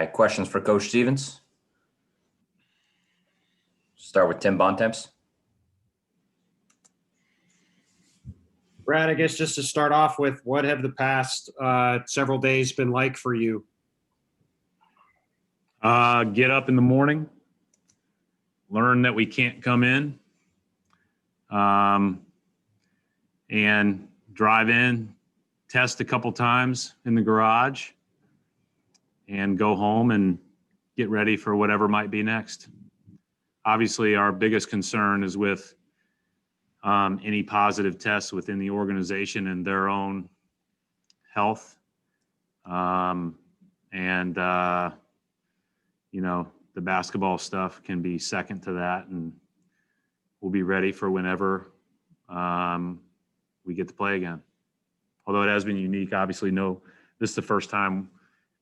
right, questions for Coach Stevens? Start with Tim Bontemps. Brad, I guess just to start off with, what have the past several days been like for you? Get up in the morning, learn that we can't come in, and drive in, test a couple times in the garage, and go home and get ready for whatever might be next. Obviously, our biggest concern is with any positive tests within the organization and their own health. The basketball stuff can be second to that, and we'll be ready for whenever we get to play again. Although it has been unique, obviously, this is the first time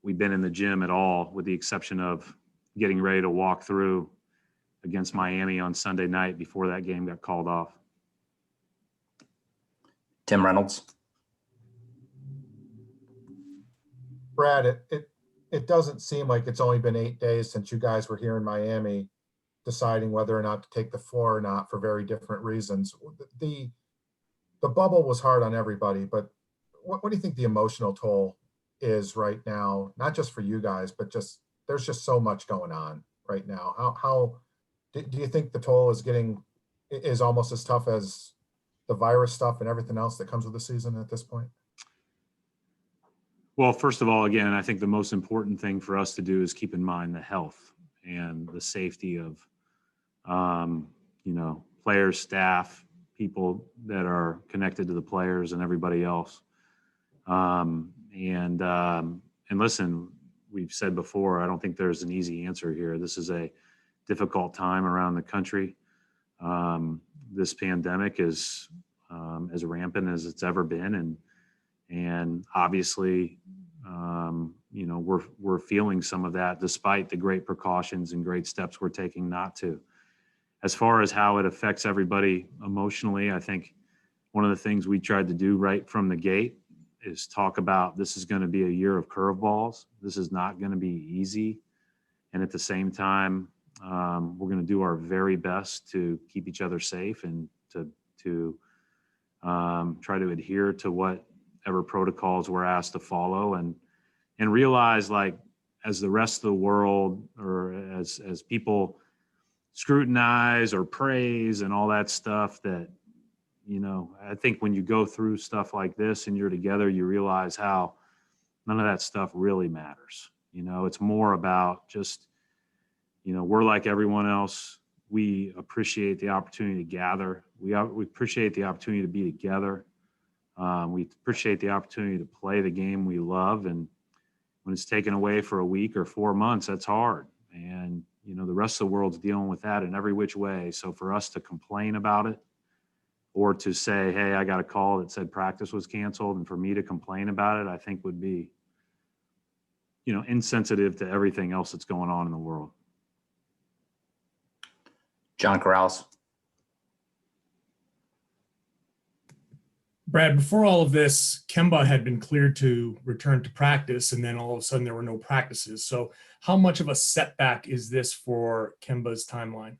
we've been in the gym at all, with the exception of getting ready to walk through against Miami on Sunday night before that game got called off. Tim Reynolds. Brad, it doesn't seem like it's only been 8 days since you guys were here in Miami deciding whether or not to take the floor or not for very different reasons. The bubble was hard on everybody, but what do you think the emotional toll is right now? Not just for you guys, but there's just so much going on right now. How do you think the toll is almost as tough as the virus stuff and everything else that comes with the season at this point? Well, first of all, again, I think the most important thing for us to do is keep in mind the health and the safety of, players, staff, people that are connected to the players and everybody else. And listen, we've said before, I don't think there's an easy answer here. This is a difficult time around the country. This pandemic is as rampant as it's ever been, and obviously, we're feeling some of that, despite the great precautions and great steps we're taking not to. As far as how it affects everybody emotionally, I think one of the things we tried to do right from the gate is talk about this is going to be a year of curveballs. This is not going to be easy, and at the same time, we're going to do our very best to keep each other safe and to try to adhere to whatever protocols we're asked to follow, and realize, like, as the rest of the world, or as people scrutinize or praise and all that stuff, that, I think when you go through stuff like this and you're together, you realize how none of that stuff really matters. It's more about just, we're like everyone else. We appreciate the opportunity to gather. We appreciate the opportunity to be together. We appreciate the opportunity to play the game we love. And when it's taken away for a week or 4 months, that's hard. And, the rest of the world's dealing with that in every which way. So for us to complain about it, or to say, hey, I got a call that said practice was canceled, and for me to complain about it, I think would be, insensitive to everything else that's going on in the world. John Corrales. Brad, before all of this, Kemba had been cleared to return to practice, and then all of a sudden there were no practices. So how much of a setback is this for Kemba's timeline?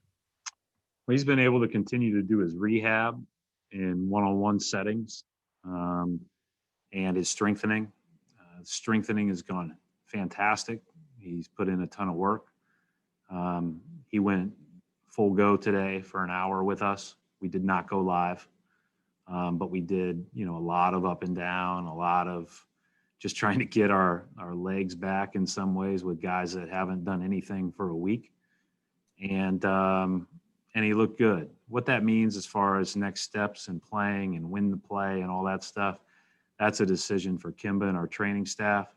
Well, he's been able to continue to do his rehab in one-on-one settings, and his strengthening. Strengthening has gone fantastic. He's put in a ton of work. He went full go today for an hour with us. We did not go live. But we did, a lot of up and down, a lot of just trying to get our legs back in some ways with guys that haven't done anything for a week. And he looked good. What that means as far as next steps and playing and when to play and all that stuff, that's a decision for Kemba and our training staff.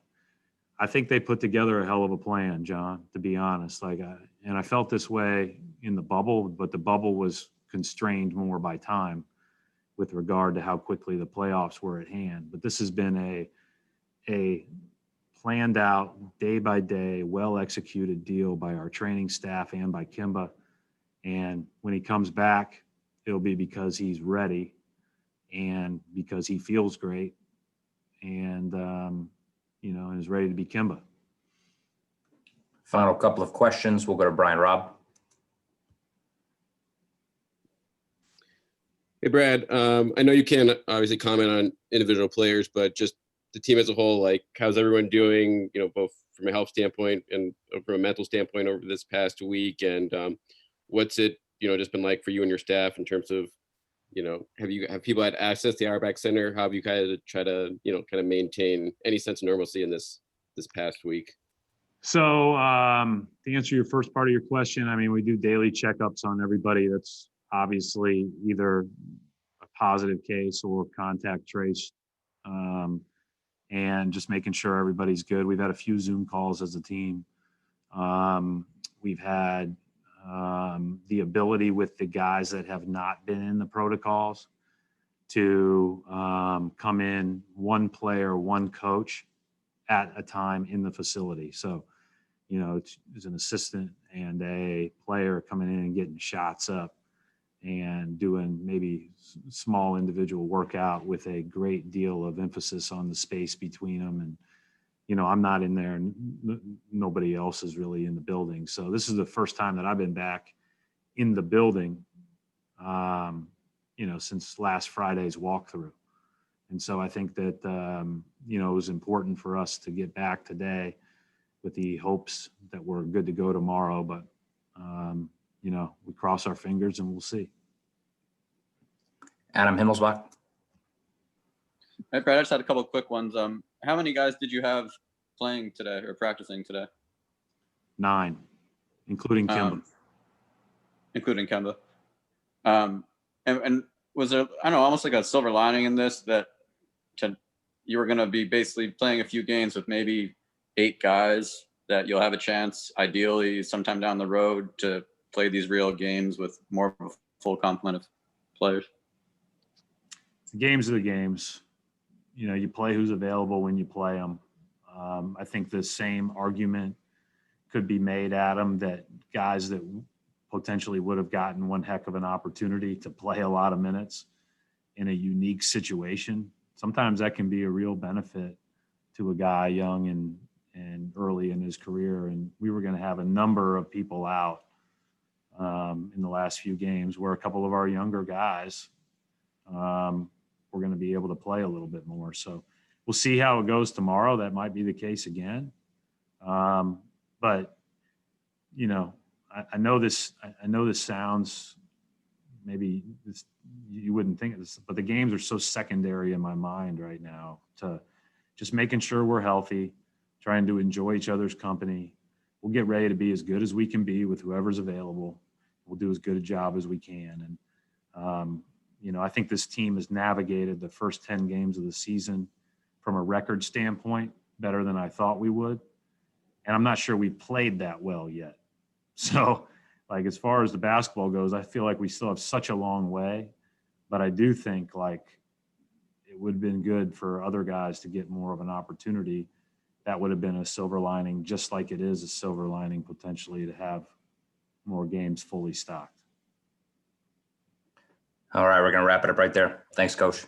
I think they put together a hell of a plan, John, to be honest. And I felt this way in the bubble, but the bubble was constrained more by time with regard to how quickly the playoffs were at hand. But this has been a planned out, day by day, well executed deal by our training staff and by Kemba. And when he comes back, it'll be because he's ready and because he feels great and, and is ready to be Kemba. Final couple of questions. We'll go to Brian Robb. Hey, Brad. I know you can't obviously comment on individual players, but just the team as a whole, like how's everyone doing, both from a health standpoint and from a mental standpoint over this past week? And what's it, just been like for you and your staff in terms of, have people had access to the Auerbach Center? How have you kind of try to, kind of maintain any sense of normalcy in this past week? So to answer your first part of your question, I mean, we do daily checkups on everybody that's obviously either a positive case or contact traced, and just making sure everybody's good. We've had a few Zoom calls as a team. We've had the ability with the guys that have not been in the protocols to come in, one player, one coach at a time in the facility. So, it's an assistant and a player coming in and getting shots up and doing maybe small individual workout with a great deal of emphasis on the space between them. And, I'm not in there and nobody else is really in the building. So this is the first time that I've been back in the building, since last Friday's walkthrough. And so I think that, it was important for us to get back today with the hopes that we're good to go tomorrow. But, we cross our fingers and we'll see. Adam Himmelsbach. Hey, Brad, I just had a couple of quick ones. How many guys did you have playing today or practicing today? 9, including Kemba. Including Kemba. And was there, I don't know, almost like a silver lining in this that you were going to be basically playing a few games with maybe 8 guys that you'll have a chance, ideally, sometime down the road to play these real games with more of a full complement of players? The games are the games. You play who's available when you play them. I think the same argument could be made, Adam, that guys that potentially would have gotten one heck of an opportunity to play a lot of minutes in a unique situation, sometimes that can be a real benefit to a guy young and early in his career. And we were going to have a number of people out in the last few games where a couple of our younger guys we're going to be able to play a little bit more. So we'll see how it goes tomorrow. That might be the case again. But, I know this sounds, maybe you wouldn't think of this, but the games are so secondary in my mind right now to just making sure we're healthy, trying to enjoy each other's company. We'll get ready to be as good as we can be with whoever's available. We'll do as good a job as we can. And, I think this team has navigated the first 10 games of the season from a record standpoint better than I thought we would. And I'm not sure we played that well yet. So, as far as the basketball goes, I feel like we still have such a long way. But I do think, it would have been good for other guys to get more of an opportunity. That would have been a silver lining, just like it is a silver lining potentially to have more games fully stocked. All right, we're going to wrap it up right there. Thanks, Coach.